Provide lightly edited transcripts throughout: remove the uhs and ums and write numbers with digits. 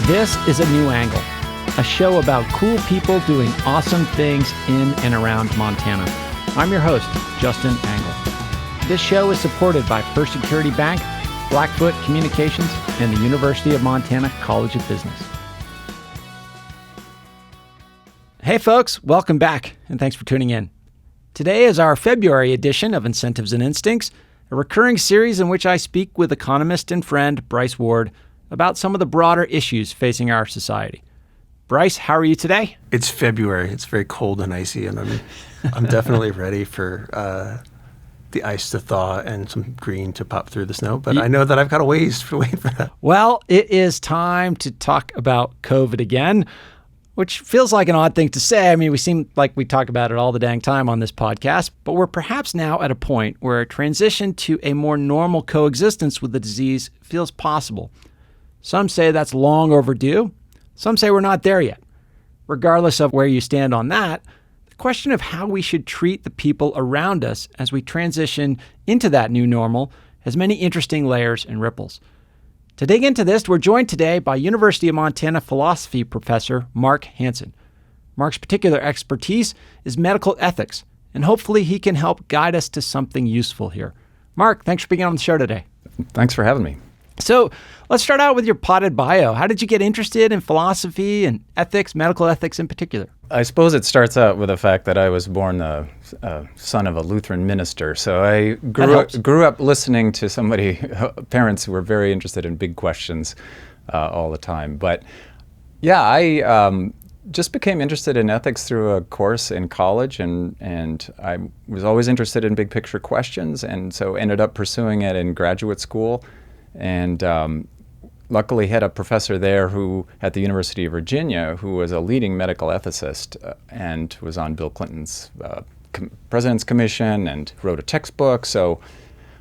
This is A New Angle, a show about cool people doing awesome things in and around Montana. I'm your host, Justin Angle. This show is supported by First Security Bank, Blackfoot Communications, and the University of Montana College of Business. Hey folks, welcome back, and thanks for tuning in. Today is our February edition of Incentives and Instincts, a recurring series in which I speak with economist and friend Bryce Ward about some of the broader issues facing our society. Bryce, how are you today? It's February. It's very cold and icy, and I'm definitely ready for the ice to thaw and some green to pop through the snow. But I know that I've got a ways to wait for that. Well, it is time to talk about COVID again, which feels like an odd thing to say. I mean, we seem like we talk about it all the dang time on this podcast, but we're perhaps now at a point where a transition to a more normal coexistence with the disease feels possible. Some say that's long overdue. Some say we're not there yet. Regardless of where you stand on that, the question of how we should treat the people around us as we transition into that new normal has many interesting layers and ripples. To dig into this, we're joined today by University of Montana philosophy professor Mark Hanson. Mark's particular expertise is medical ethics, and hopefully he can help guide us to something useful here. Mark, thanks for being on the show today. Thanks for having me. So let's start out with your potted bio. How did you get interested in philosophy and ethics, medical ethics in particular? I suppose it starts out with the fact that I was born the son of a Lutheran minister. So I grew up listening to parents who were very interested in big questions all the time. But yeah, I just became interested in ethics through a course in college, and I was always interested in big picture questions, and so ended up pursuing it in graduate school. And luckily had a professor there who, at the University of Virginia, who was a leading medical ethicist and was on Bill Clinton's President's Commission and wrote a textbook. So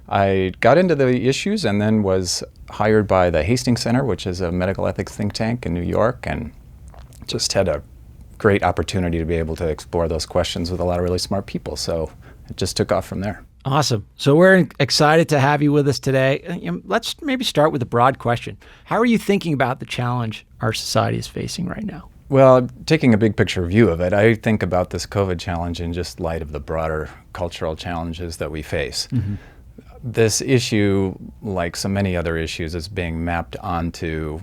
I got into the issues and then was hired by the Hastings Center, which is a medical ethics think tank in New York, and just had a great opportunity to be able to explore those questions with a lot of really smart people. So it just took off from there. Awesome. So we're excited to have you with us today. Let's maybe start with a broad question. How are you thinking about the challenge our society is facing right now? Well, taking a big picture view of it, I think about this COVID challenge in just light of the broader cultural challenges that we face. Mm-hmm. This issue, like so many other issues, is being mapped onto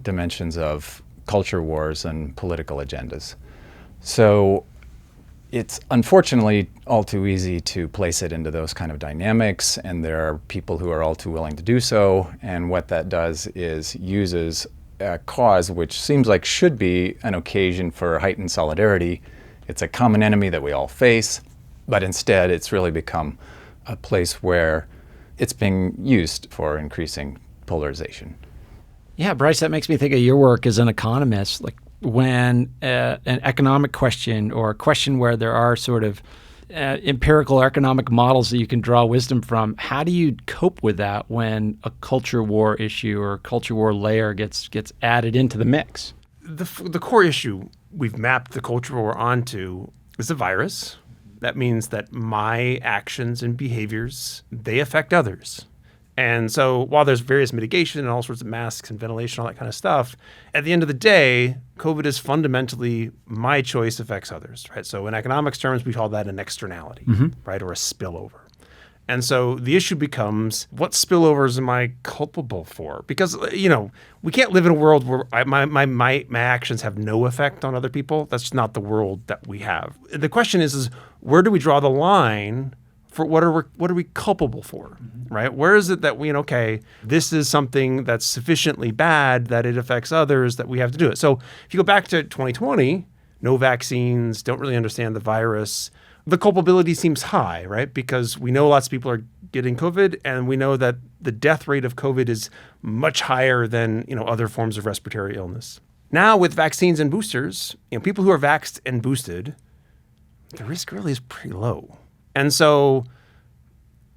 dimensions of culture wars and political agendas. So it's unfortunately all too easy to place it into those kind of dynamics, and there are people who are all too willing to do so. And what that does is uses a cause which seems like should be an occasion for heightened solidarity. It's a common enemy that we all face, but instead it's really become a place where it's being used for increasing polarization. Yeah, Bryce, that makes me think of your work as an economist. Like, when an economic question or a question where there are sort of empirical economic models that you can draw wisdom from, how do you cope with that when a culture war issue or a culture war layer gets added into the mix? The core issue we've mapped the culture war onto is a virus. That means that my actions and behaviors, they affect others. And so while there's various mitigation and all sorts of masks and ventilation, all that kind of stuff, at the end of the day, COVID is fundamentally my choice affects others, right? So in economics terms, we call that an externality, right? Or a spillover. And so the issue becomes, what spillovers am I culpable for? Because, we can't live in a world where my actions have no effect on other people. That's just not the world that we have. The question is where do we draw the line for what are we culpable for, right? Where is it that this is something that's sufficiently bad that it affects others that we have to do it? So if you go back to 2020, no vaccines, don't really understand the virus, the culpability seems high, right? Because we know lots of people are getting COVID, and we know that the death rate of COVID is much higher than other forms of respiratory illness. Now with vaccines and boosters, people who are vaxxed and boosted, the risk really is pretty low. And so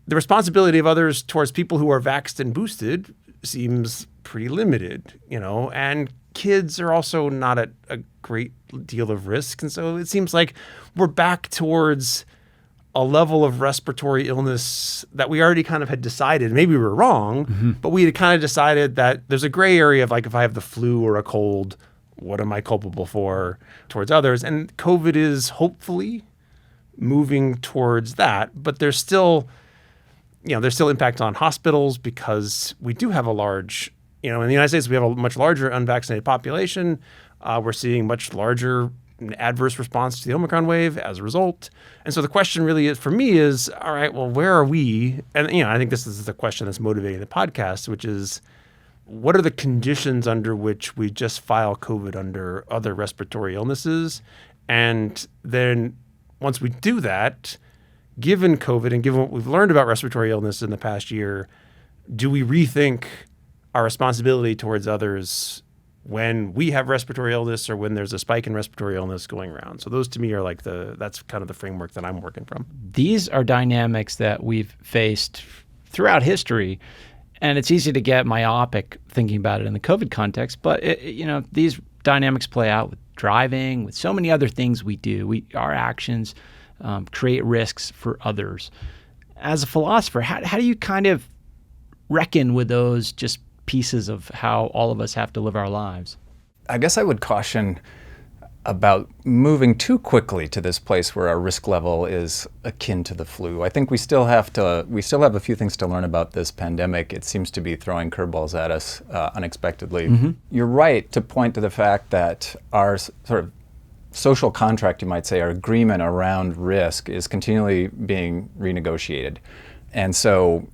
the responsibility of others towards people who are vaxxed and boosted seems pretty limited, and kids are also not at a great deal of risk. And so it seems like we're back towards a level of respiratory illness that we already kind of had decided. Maybe we were wrong, but we had kind of decided that there's a gray area of like, if I have the flu or a cold, what am I culpable for towards others? And COVID is hopefully moving towards that, but there's still impact on hospitals because we do have a large, in the United States, we have a much larger unvaccinated population. We're seeing much larger adverse response to the Omicron wave as a result. And so the question really is, for me, is, all right, well, where are we? And, I think this is the question that's motivating the podcast, which is, what are the conditions under which we just file COVID under other respiratory illnesses? And then once we do that, given COVID and given what we've learned about respiratory illness in the past year, do we rethink our responsibility towards others when we have respiratory illness or when there's a spike in respiratory illness going around? So those to me are that's kind of the framework that I'm working from. These are dynamics that we've faced throughout history. And it's easy to get myopic thinking about it in the COVID context, but these dynamics play out with driving, with so many other things we do. Our actions create risks for others. As a philosopher, how do you kind of reckon with those just pieces of how all of us have to live our lives? I guess I would caution about moving too quickly to this place where our risk level is akin to the flu. I think we still have a few things to learn about this pandemic. It seems to be throwing curveballs at us unexpectedly. Mm-hmm. You're right to point to the fact that our sort of social contract, you might say, our agreement around risk is continually being renegotiated. And so,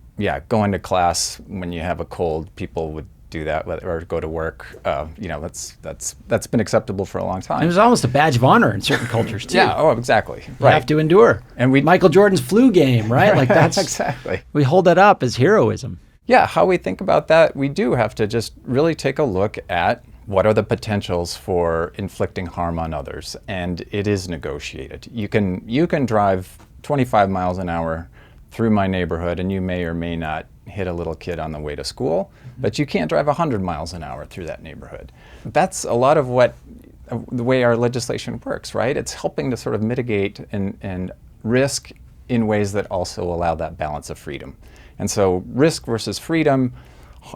going to class when you have a cold, people would do that, or go to work. That's been acceptable for a long time. It was almost a badge of honor in certain cultures too. Yeah. Oh, exactly. You have to endure. And Michael Jordan's flu game, right? Like that's exactly. We hold that up as heroism. Yeah. How we think about that, we do have to just really take a look at what are the potentials for inflicting harm on others, and it is negotiated. You can drive 25 miles an hour through my neighborhood, and you may or may not hit a little kid on the way to school, but you can't drive 100 miles an hour through that neighborhood. That's a lot of the way our legislation works, right? It's helping to sort of mitigate and risk in ways that also allow that balance of freedom. And so risk versus freedom,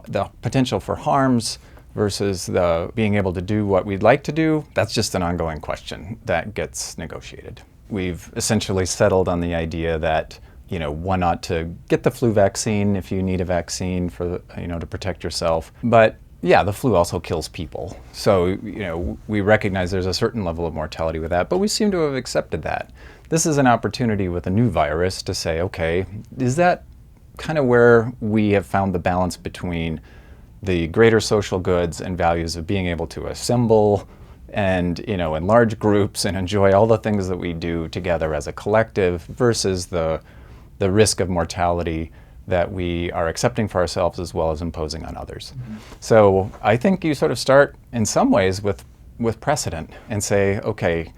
the potential for harms versus the being able to do what we'd like to do, that's just an ongoing question that gets negotiated. We've essentially settled on the idea that one ought to get the flu vaccine if you need a vaccine for, to protect yourself. But the flu also kills people. So, we recognize there's a certain level of mortality with that, but we seem to have accepted that. This is an opportunity with a new virus to say, okay, is that kind of where we have found the balance between the greater social goods and values of being able to assemble and, in large groups and enjoy all the things that we do together as a collective versus the risk of mortality that we are accepting for ourselves as well as imposing on others. Mm-hmm. So I think you sort of start in some ways with precedent and say, okay,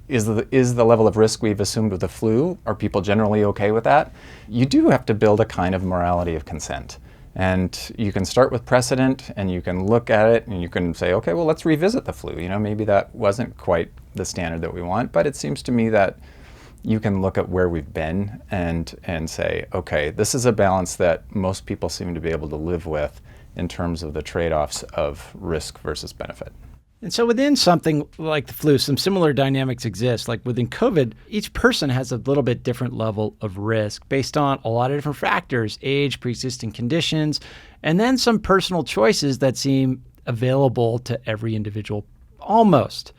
is the level of risk we've assumed with the flu, are people generally okay with that? You do have to build a kind of morality of consent. And you can start with precedent and you can look at it and you can say, okay, well, let's revisit the flu. Maybe that wasn't quite the standard that we want, but it seems to me that you can look at where we've been and say, okay, this is a balance that most people seem to be able to live with in terms of the trade-offs of risk versus benefit. And so within something like the flu, some similar dynamics exist. Like within COVID, each person has a little bit different level of risk based on a lot of different factors, age, pre-existing conditions, and then some personal choices that seem available to every individual almost.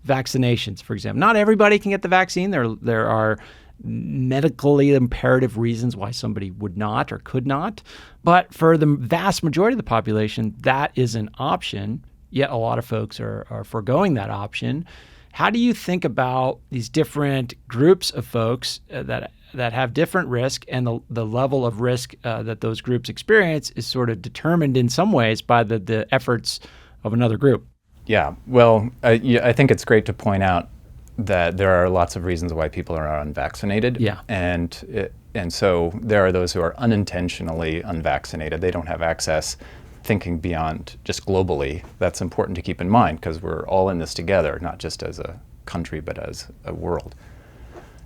Vaccinations, for example. Not everybody can get the vaccine. There are medically imperative reasons why somebody would not or could not. But for the vast majority of the population, that is an option. Yet a lot of folks are foregoing that option. How do you think about these different groups of folks that have different risk, and the level of risk that those groups experience is sort of determined in some ways by the efforts of another group? Yeah, well, I think it's great to point out that there are lots of reasons why people are unvaccinated. Yeah. And so there are those who are unintentionally unvaccinated. They don't have access. Thinking beyond just globally, that's important to keep in mind because we're all in this together, not just as a country, but as a world.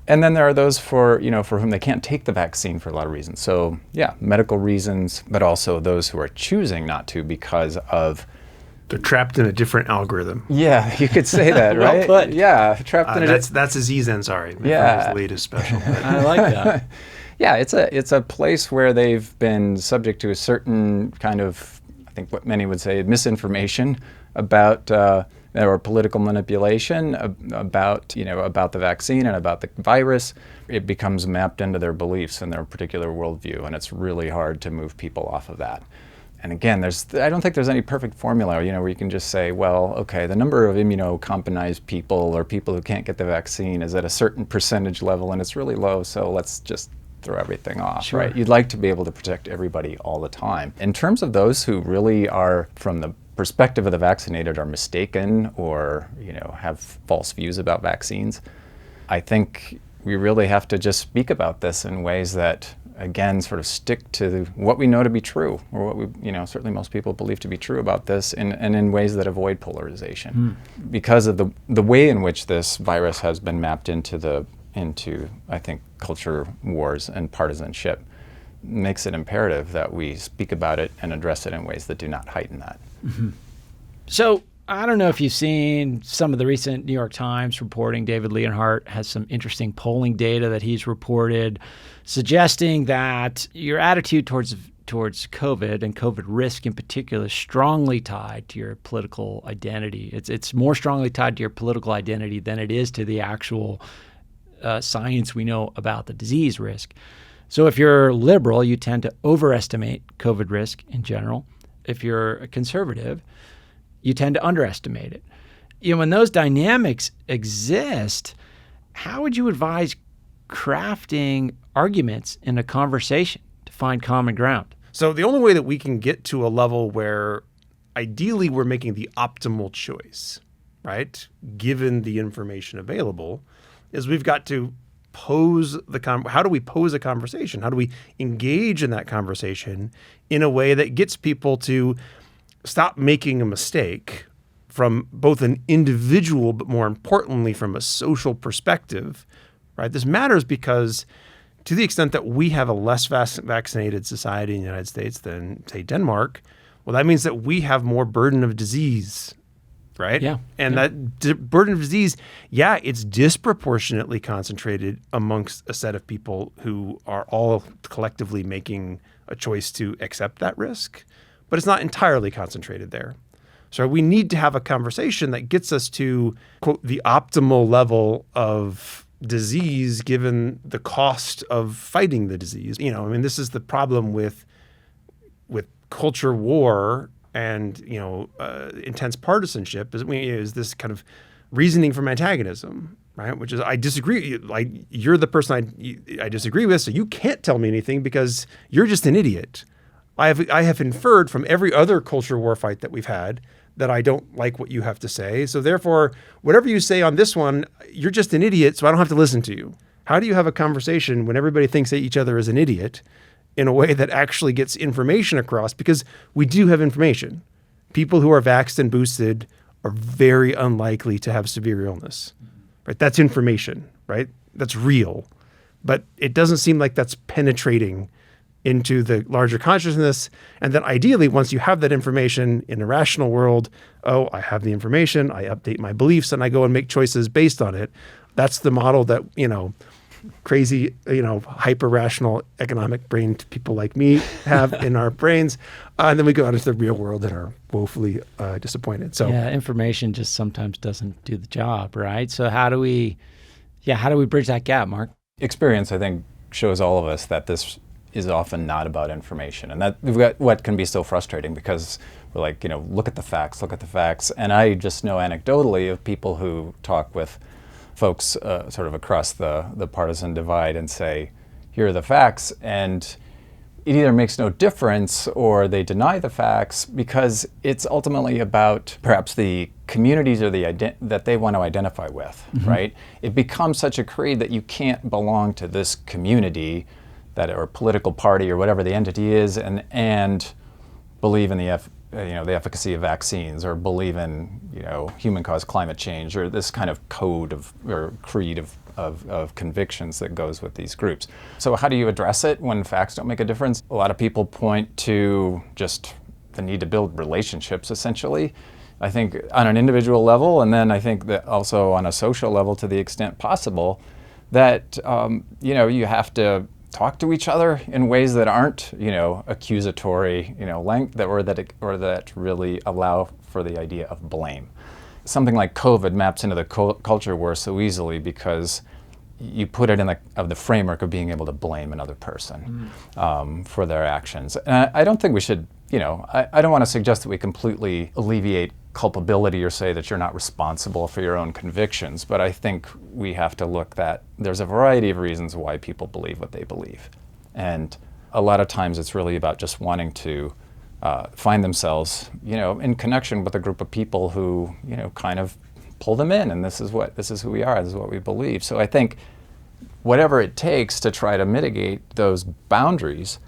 And then there are those for whom they can't take the vaccine for a lot of reasons. So yeah, medical reasons, but also those who are choosing not to because of... They're trapped in a different algorithm. Yeah, you could say that, Well right? put. Yeah, trapped in That's Aziz Ansari. Yeah. His latest special. I like that. Yeah, it's a place where they've been subject to a certain kind of, I think what many would say, misinformation about or political manipulation about the vaccine and about the virus. It becomes mapped into their beliefs and their particular worldview, and it's really hard to move people off of that. And again, I don't think there's any perfect formula, where you can just say, well, okay, the number of immunocompromised people or people who can't get the vaccine is at a certain percentage level, and it's really low, so let's just throw everything off, Sure. right? You'd like to be able to protect everybody all the time. In terms of those who really are, from the perspective of the vaccinated, are mistaken or, have false views about vaccines, I think we really have to just speak about this in ways that, again, sort of stick to what we know to be true, or what we, certainly most people believe to be true about this, and in ways that avoid polarization. Because of the way in which this virus has been mapped into, I think, culture wars and partisanship, makes it imperative that we speak about it and address it in ways that do not heighten that. Mm-hmm. So I don't know if you've seen some of the recent New York Times reporting. David Leonhardt has some interesting polling data that he's reported, suggesting that your attitude towards COVID and COVID risk in particular is strongly tied to your political identity. It's more strongly tied to your political identity than it is to the actual science we know about the disease risk. So if you're liberal, you tend to overestimate COVID risk in general. If you're a conservative, you tend to underestimate it. When those dynamics exist, how would you advise crafting arguments in a conversation to find common ground? So the only way that we can get to a level where ideally we're making the optimal choice, right, given the information available, is we've got to pose how do we pose a conversation? How do we engage in that conversation in a way that gets people to stop making a mistake from both an individual, but more importantly, from a social perspective, right? This matters because to the extent that we have a less vaccinated society in the United States than, say, Denmark, well, that means that we have more burden of disease, right? Yeah. And that burden of disease, it's disproportionately concentrated amongst a set of people who are all collectively making a choice to accept that risk, but it's not entirely concentrated there. So we need to have a conversation that gets us to, quote, the optimal level of disease given the cost of fighting the disease. This is the problem with culture war and, intense partisanship is this kind of reasoning from antagonism, right? Which is, I disagree. You're the person I disagree with, so you can't tell me anything because you're just an idiot. I have inferred from every other culture war fight that we've had that I don't like what you have to say. So therefore, whatever you say on this one, you're just an idiot, so I don't have to listen to you. How do you have a conversation when everybody thinks that each other is an idiot in a way that actually gets information across? Because we do have information. People who are vaxxed and boosted are very unlikely to have severe illness, right? That's information, right? That's real. But it doesn't seem like that's penetrating into the larger consciousness. And then ideally, once you have that information in a rational world, I have the information, I update my beliefs, and I go and make choices based on it. That's the model that, crazy, hyper-rational economic brain people like me have in our brains. And then we go out into the real world and are woefully disappointed. So information just sometimes doesn't do the job, right? So how do we bridge that gap, Mark? Experience, I think, shows all of us that this is often not about information. And that we've got what can be so frustrating because we're like, look at the facts. And I just know anecdotally of people who talk with folks sort of across the partisan divide and say, here are the facts. And it either makes no difference or they deny the facts because it's ultimately about perhaps the communities or that they want to identify with, right? It becomes such a creed that you can't belong to this community or political party or whatever the entity is, and believe in the efficacy of vaccines, or believe in human-caused climate change, or this kind of code or creed of of convictions that goes with these groups. So how do you address it when facts don't make a difference? A lot of people point to just the need to build relationships, essentially. I think on an individual level, and then I think that also on a social level to the extent possible, that you have to talk to each other in ways that aren't accusatory, or that really allow for the idea of blame. Something like COVID maps into the culture war so easily because you put it in the framework of being able to blame another person for their actions. And I don't think we should, I don't want to suggest that we completely alleviate culpability or say that you're not responsible for your own convictions, but I think we have to look that there's a variety of reasons why people believe what they believe. And a lot of times it's really about just wanting to find themselves, in connection with a group of people who, kind of pull them in, and this is who we are, this is what we believe. So I think whatever it takes to try to mitigate those boundaries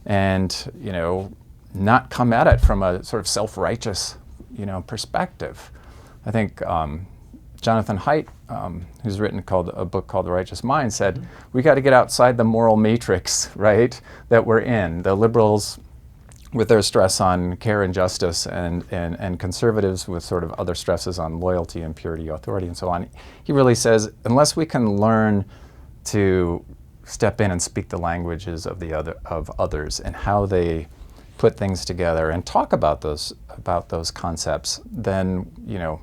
and, not come at it from a sort of self-righteous, perspective. I think Jonathan Haidt, who's written a book called The Righteous Mind, said, we got to get outside the moral matrix, right, that we're in. The liberals with their stress on care and justice, and conservatives with sort of other stresses on loyalty and purity, authority, and so on. He really says, unless we can learn to step in and speak the languages of others and how they put things together and talk about those concepts, then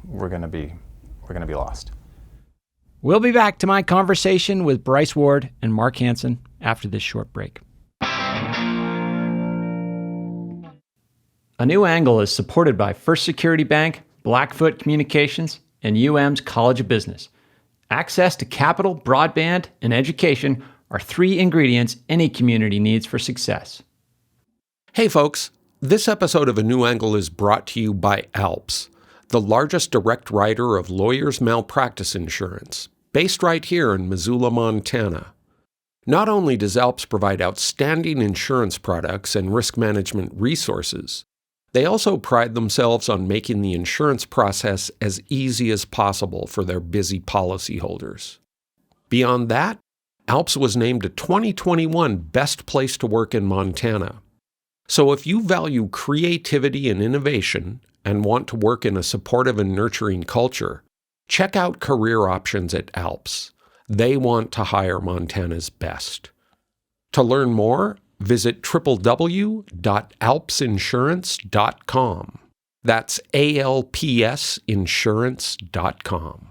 we're going to be lost. We'll be back to my conversation with Bryce Ward and Mark Hanson after this short break. A New Angle is supported by First Security Bank, Blackfoot Communications, and UM's College of Business. Access to capital, broadband, and education are 3 ingredients any community needs for success. Hey folks, this episode of A New Angle is brought to you by ALPS, the largest direct writer of lawyers' malpractice insurance, based right here in Missoula, Montana. Not only does ALPS provide outstanding insurance products and risk management resources, they also pride themselves on making the insurance process as easy as possible for their busy policyholders. Beyond that, ALPS was named a 2021 Best Place to Work in Montana. So if you value creativity and innovation and want to work in a supportive and nurturing culture, check out career options at ALPS. They want to hire Montana's best. To learn more, visit www.alpsinsurance.com. That's ALPSinsurance.com.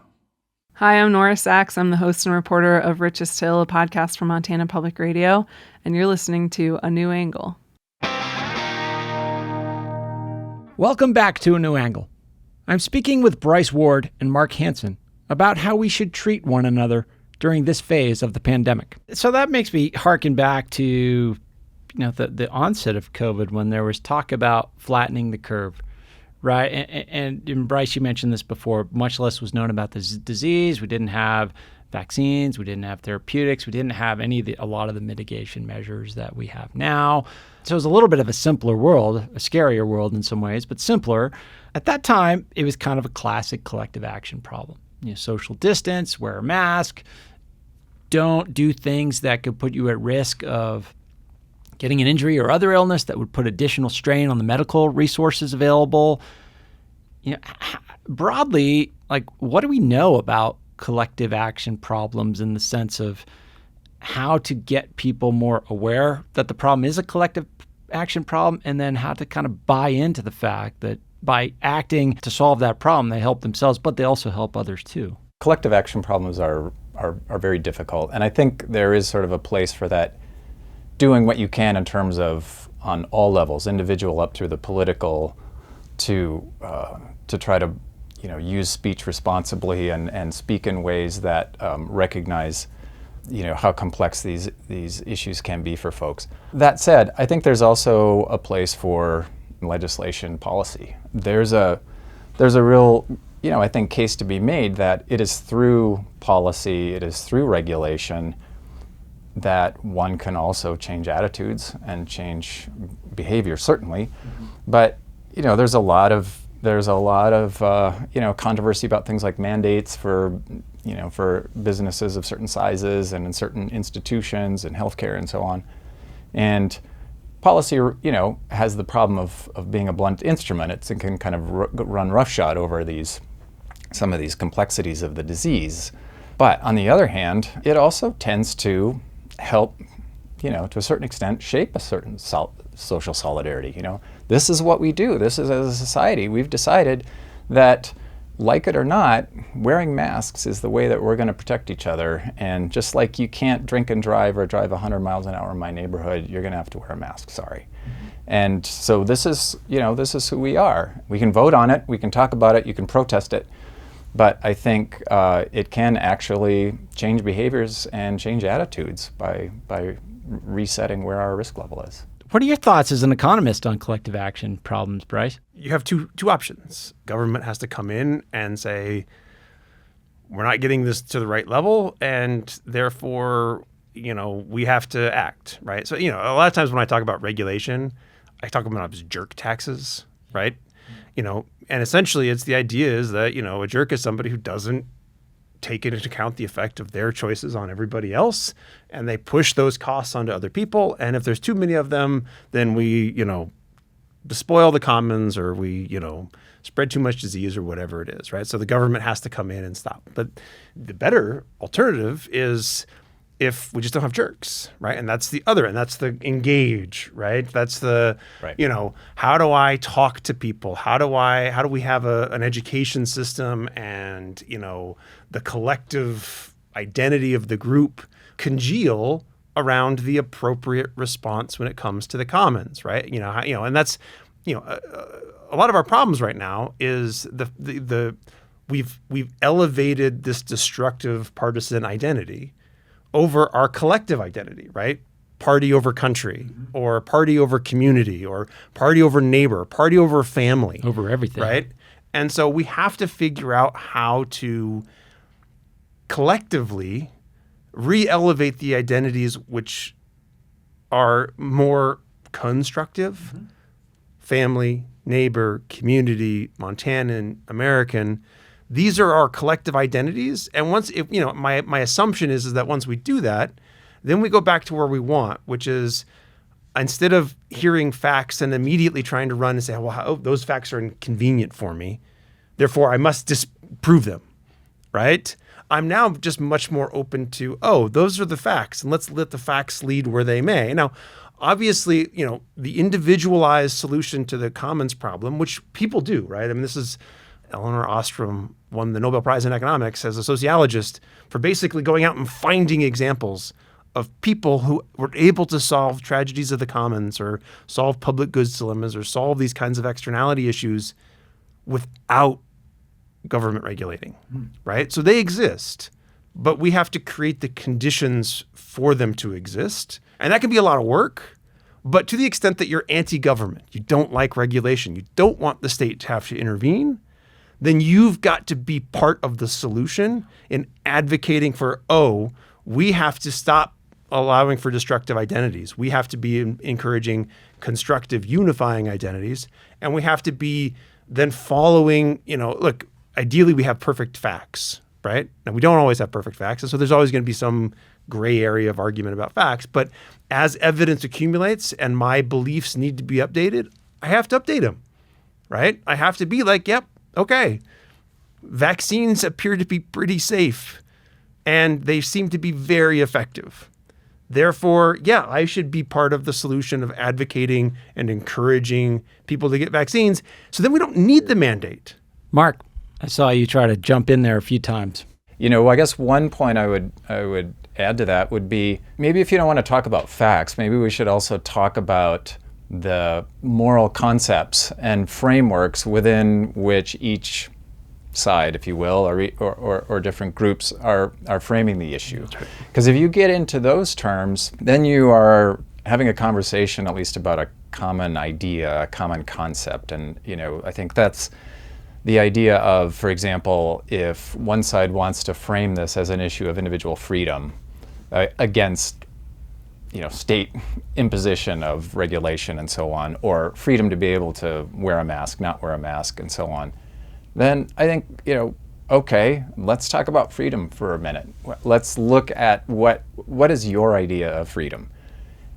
Hi, I'm Nora Sachs. I'm the host and reporter of Richest Hill, a podcast from Montana Public Radio, and you're listening to A New Angle. Welcome back to A New Angle. I'm speaking with Bryce Ward and Mark Hanson about how we should treat one another during this phase of the pandemic. So that makes me harken back to the onset of COVID, when there was talk about flattening the curve, right? And Bryce, you mentioned this before, much less was known about this disease. We didn't have vaccines, we didn't have therapeutics, we didn't have a lot of the mitigation measures that we have now. So it was a little bit of a simpler world, a scarier world in some ways, but simpler. At that time, it was kind of a classic collective action problem. Social distance, wear a mask, don't do things that could put you at risk of getting an injury or other illness that would put additional strain on the medical resources available. Broadly, what do we know about collective action problems in the sense of how to get people more aware that the problem is a collective action problem, and then how to kind of buy into the fact that by acting to solve that problem, they help themselves, but they also help others too? Collective action problems are very difficult, and I think there is sort of a place for that, doing what you can in terms of on all levels, individual up through the political, to try to use speech responsibly and speak in ways that recognize how complex these issues can be for folks. That said, I think there's also a place for legislation policy. There's a real I think case to be made that it is through policy, it is through regulation that one can also change attitudes and change behavior, certainly. Mm-hmm. But there's a lot of controversy about things like mandates for for businesses of certain sizes and in certain institutions and healthcare and so on. And policy, has the problem of being a blunt instrument. It can kind of run roughshod over some of these complexities of the disease. But on the other hand, it also tends to help, to a certain extent, shape a certain social solidarity. This is what we do. This is, as a society, we've decided that, like it or not, wearing masks is the way that we're going to protect each other. And just like you can't drink and drive or drive 100 miles an hour in my neighborhood, you're going to have to wear a mask. Sorry. And so this is who we are. We can vote on it. We can talk about it. You can protest it. But I think it can actually change behaviors and change attitudes by resetting where our risk level is. What are your thoughts as an economist on collective action problems, Bryce? You have two options. Government has to come in and say, we're not getting this to the right level, and therefore, we have to act, right? So, a lot of times when I talk about regulation, I talk about it as jerk taxes, right? And essentially it's the idea is that, a jerk is somebody who doesn't take into account the effect of their choices on everybody else, and they push those costs onto other people. And if there's too many of them, then we, despoil the commons, or we, spread too much disease, or whatever it is, right? So the government has to come in and stop. But the better alternative is if we just don't have jerks, right? And that's the engage, right? That's the, right. How do I talk to people? How do we have an education system and, the collective identity of the group congeal around the appropriate response when it comes to the commons, right? And that's, a lot of our problems right now is we've elevated this destructive partisan identity over our collective identity, right? Party over country, or party over community, or party over neighbor, party over family. Over everything. Right? And so we have to figure out how to collectively re-elevate the identities which are more constructive. Family, neighbor, community, Montanan, American. These are our collective identities. And my assumption is that once we do that, then we go back to where we want, which is instead of hearing facts and immediately trying to run and say, well, those facts are inconvenient for me, therefore I must disprove them, right? I'm now just much more open to, those are the facts, and let's let the facts lead where they may. Now, obviously, the individualized solution to the commons problem, which people do, right? I mean, this is Elinor Ostrom won the Nobel Prize in economics as a sociologist for basically going out and finding examples of people who were able to solve tragedies of the commons, or solve public goods dilemmas, or solve these kinds of externality issues without government regulating, right? So they exist, but we have to create the conditions for them to exist. And that can be a lot of work, but to the extent that you're anti-government, you don't like regulation, you don't want the state to have to intervene, then you've got to be part of the solution in advocating for, we have to stop allowing for destructive identities. We have to be encouraging constructive, unifying identities. And we have to be then following, look, ideally we have perfect facts, right? Now, we don't always have perfect facts. And so there's always going to be some gray area of argument about facts. But as evidence accumulates and my beliefs need to be updated, I have to update them, right? I have to be like, yep, okay, vaccines appear to be pretty safe and they seem to be very effective. Therefore, I should be part of the solution of advocating and encouraging people to get vaccines. So then we don't need the mandate. Mark, I saw you try to jump in there a few times. I guess one point I would add to that would be, maybe if you don't want to talk about facts, maybe we should also talk about the moral concepts and frameworks within which each side, if you will, or different groups are framing the issue. Because if you get into those terms, then you are having a conversation at least about a common idea, a common concept. And, I think that's the idea of, for example, if one side wants to frame this as an issue of individual freedom against state imposition of regulation and so on, or freedom to be able to wear a mask, not wear a mask, and so on, then I think, okay, let's talk about freedom for a minute. Let's look at what is your idea of freedom?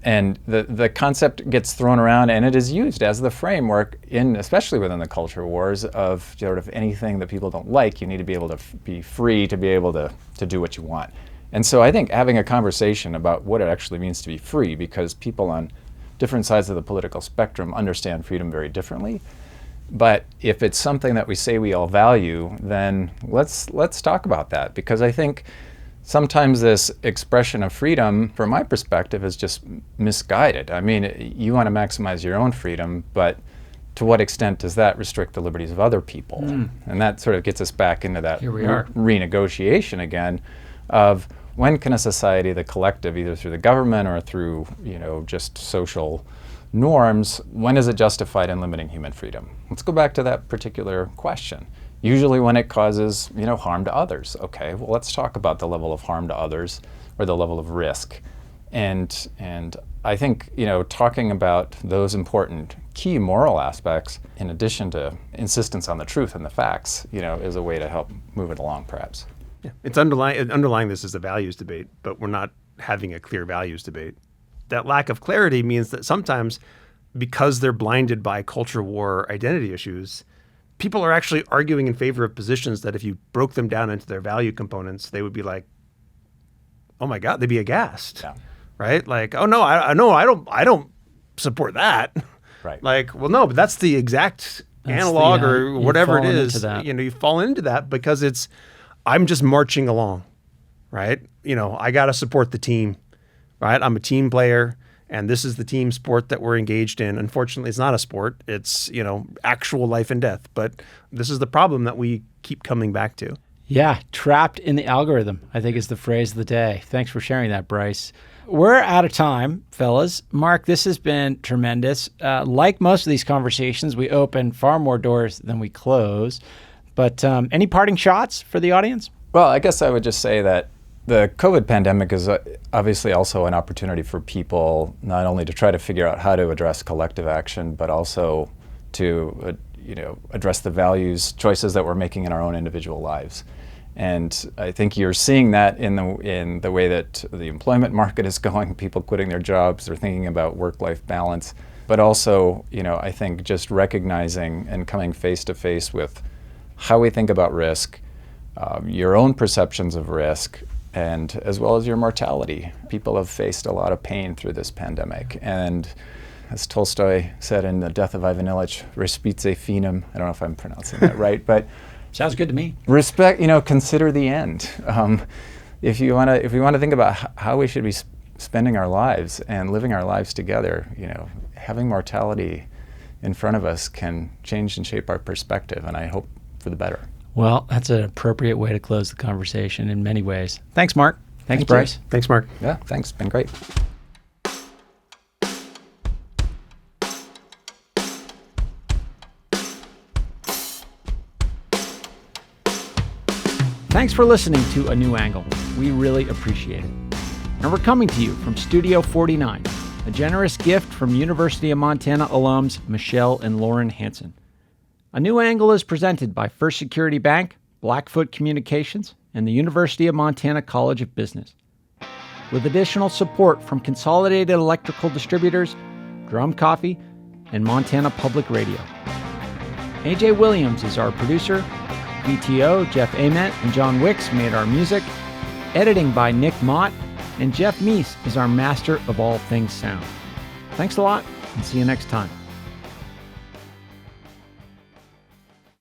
And the concept gets thrown around, and it is used as the framework, especially within the culture wars, of sort of anything that people don't like, you need to be able to be free to be able to do what you want. And so I think having a conversation about what it actually means to be free, because people on different sides of the political spectrum understand freedom very differently. But if it's something that we say we all value, then let's talk about that, because I think sometimes this expression of freedom, from my perspective, is just misguided. I mean, you want to maximize your own freedom, but to what extent does that restrict the liberties of other people? And that sort of gets us back into that renegotiation again of when can a society, the collective, either through the government or through, just social norms, when is it justified in limiting human freedom? Let's go back to that particular question. Usually when it causes, harm to others. Okay, well, let's talk about the level of harm to others or the level of risk. And I think, talking about those important key moral aspects, in addition to insistence on the truth and the facts, is a way to help move it along, perhaps. Yeah. It's underlying this is a values debate, but we're not having a clear values debate. That lack of clarity means that sometimes, because they're blinded by culture war identity issues, people are actually arguing in favor of positions that if you broke them down into their value components, they would be like, oh my God, they'd be aghast, right? Like, oh no, I don't support that. Right. Like, well, no, but that's the exact analog or whatever it is. You fall into that because I'm just marching along, right? I got to support the team, right? I'm a team player. And this is the team sport that we're engaged in. Unfortunately, it's not a sport. It's, actual life and death. But this is the problem that we keep coming back to. Yeah, trapped in the algorithm, I think is the phrase of the day. Thanks for sharing that, Bryce. We're out of time, fellas. Mark, this has been tremendous. Like most of these conversations, we open far more doors than we close. But any parting shots for the audience? Well, I guess I would just say that the COVID pandemic is obviously also an opportunity for people not only to try to figure out how to address collective action, but also to address the values, choices that we're making in our own individual lives. And I think you're seeing that in the way that the employment market is going, people quitting their jobs, they're thinking about work-life balance, but also, I think just recognizing and coming face to face with how we think about risk, your own perceptions of risk, and as well as your mortality. People have faced a lot of pain through this pandemic. And as Tolstoy said in The Death of Ivan Ilyich, respice finem, I don't know if I'm pronouncing that right, but sounds good to me. Respect, consider the end. If we want to think about how we should be spending our lives and living our lives together, having mortality in front of us can change and shape our perspective, and I hope for the better. Well, that's an appropriate way to close the conversation in many ways. Thanks, Mark. Thanks, Bryce. Thanks, Mark. Yeah, thanks. Been great. Thanks for listening to A New Angle. We really appreciate it. And we're coming to you from Studio 49, a generous gift from University of Montana alums Michelle and Lauren Hanson. A New Angle is presented by First Security Bank, Blackfoot Communications, and the University of Montana College of Business. With additional support from Consolidated Electrical Distributors, Drum Coffee, and Montana Public Radio. AJ Williams is our producer. VTO, Jeff Ament, and John Wicks made our music. Editing by Nick Mott, and Jeff Meese is our master of all things sound. Thanks a lot, and see you next time.